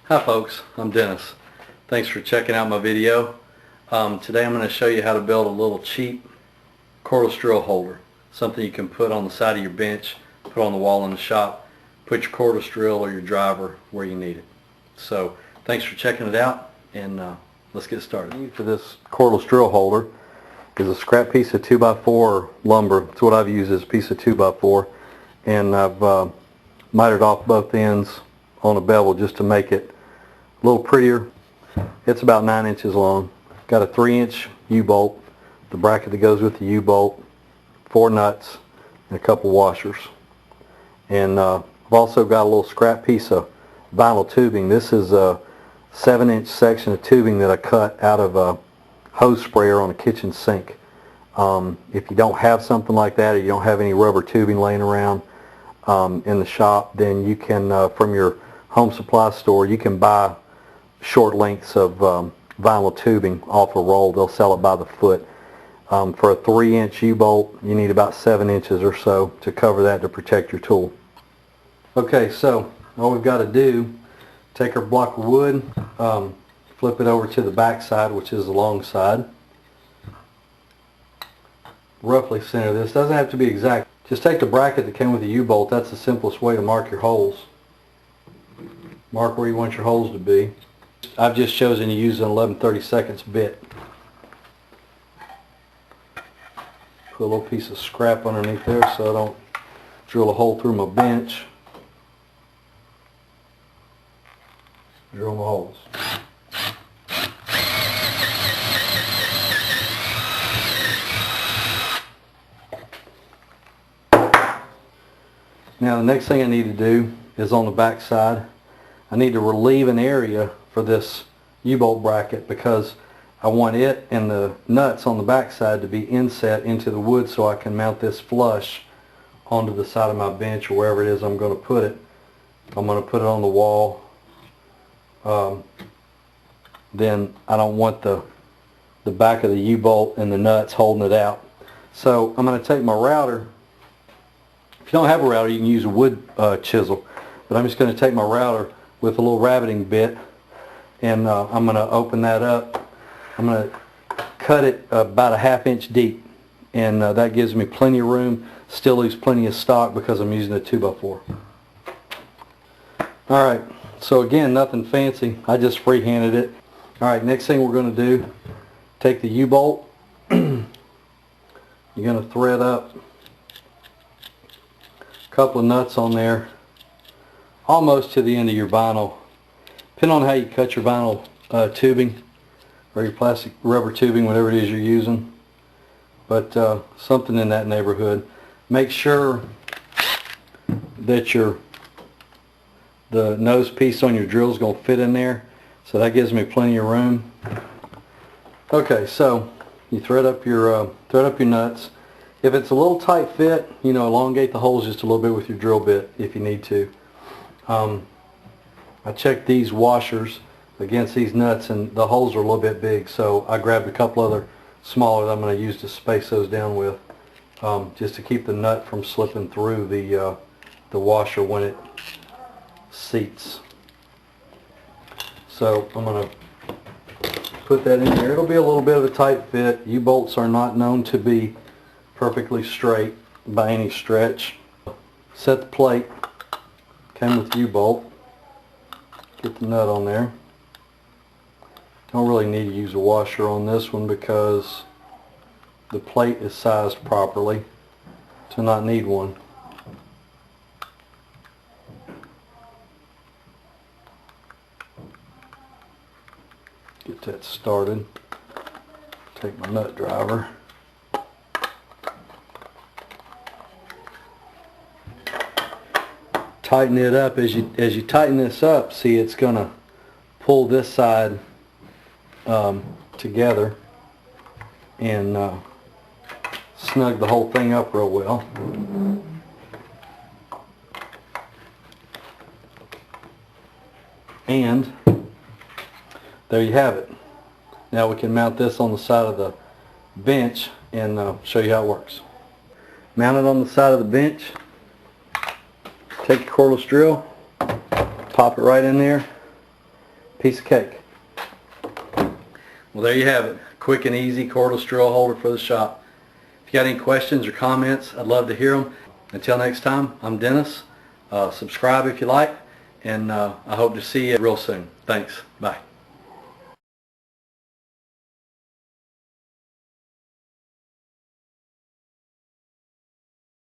Hi folks, I'm Dennis. Thanks for checking out my video. Today I'm going to show you how to build a little cheap cordless drill holder. Something you can put on the side of your bench, put on the wall in the shop, put your cordless drill or your driver where you need it. So thanks for checking it out, and let's get started. For this cordless drill holder is a scrap piece of 2x4 lumber. It's what I've used, is a piece of 2x4, and I've mitered off both ends on a bevel just to make it a little prettier. It's about 9 inches long. Got a 3-inch U-bolt, the bracket that goes with the U-bolt, 4 nuts, and a couple washers. And I've also got a little scrap piece of vinyl tubing. This is a 7-inch section of tubing that I cut out of a hose sprayer on a kitchen sink. If you don't have something like that, or you don't have any rubber tubing laying around in the shop, then you can, from your home supply store, you can buy short lengths of vinyl tubing off a roll. They'll sell it by the foot. For a 3-inch U-bolt, you need about 7 inches or so to cover that to protect your tool. Okay, so all we've got to do, take our block of wood, flip it over to the back side, which is the long side. Roughly center this. Doesn't have to be exact. Just take the bracket that came with the U-bolt. That's the simplest way to mark your holes. Mark where you want your holes to be. I've just chosen to use an 11/32 bit. Put a little piece of scrap underneath there so I don't drill a hole through my bench. Drill my holes. Now the next thing I need to do is on the back side. I need to relieve an area for this U-bolt bracket because I want it and the nuts on the back side to be inset into the wood so I can mount this flush onto the side of my bench or wherever it is I'm going to put it. I'm going to put it on the wall. Then I don't want the back of the U-bolt and the nuts holding it out. So I'm going to take my router. If you don't have a router, you can use a wood chisel, but I'm just going to take my router with a little rabbiting bit, and I'm going to open that up. I'm going to cut it about a 1/2 inch deep, and that gives me plenty of room. Still leaves plenty of stock because I'm using a 2x4. Alright, so again, nothing fancy. I just freehanded it. Alright, next thing we're going to do, take the U-bolt. You're going to thread up a couple of nuts on there, almost to the end of your vinyl. Depending on how you cut your vinyl tubing or your plastic rubber tubing, whatever it is you're using, but something in that neighborhood. Make sure that the nose piece on your drill is going to fit in there, so that gives me plenty of room. Okay, so you thread up your nuts. If it's a little tight fit, you know, elongate the holes just a little bit with your drill bit if you need to. I checked these washers against these nuts, and the holes are a little bit big, so I grabbed a couple other smaller that I'm going to use to space those down with, just to keep the nut from slipping through the washer when it seats. So I'm going to put that in there. It'll be a little bit of a tight fit. U-bolts are not known to be perfectly straight by any stretch. Set the plate. Came with U-bolt. Get the nut on there. Don't really need to use a washer on this one because the plate is sized properly to not need one. Get that started. Take my nut driver. Tighten it up. As you tighten this up, see, it's going to pull this side together and snug the whole thing up real well. And there you have it. Now we can mount this on the side of the bench and show you how it works. Mount it on the side of the bench. Take your cordless drill, pop it right in there, Piece of cake. Well, there you have it. Quick and easy cordless drill holder for the shop. If you got any questions or comments, I'd love to hear them. Until next time, I'm Dennis. Subscribe if you like, and I hope to see you real soon. Thanks. Bye.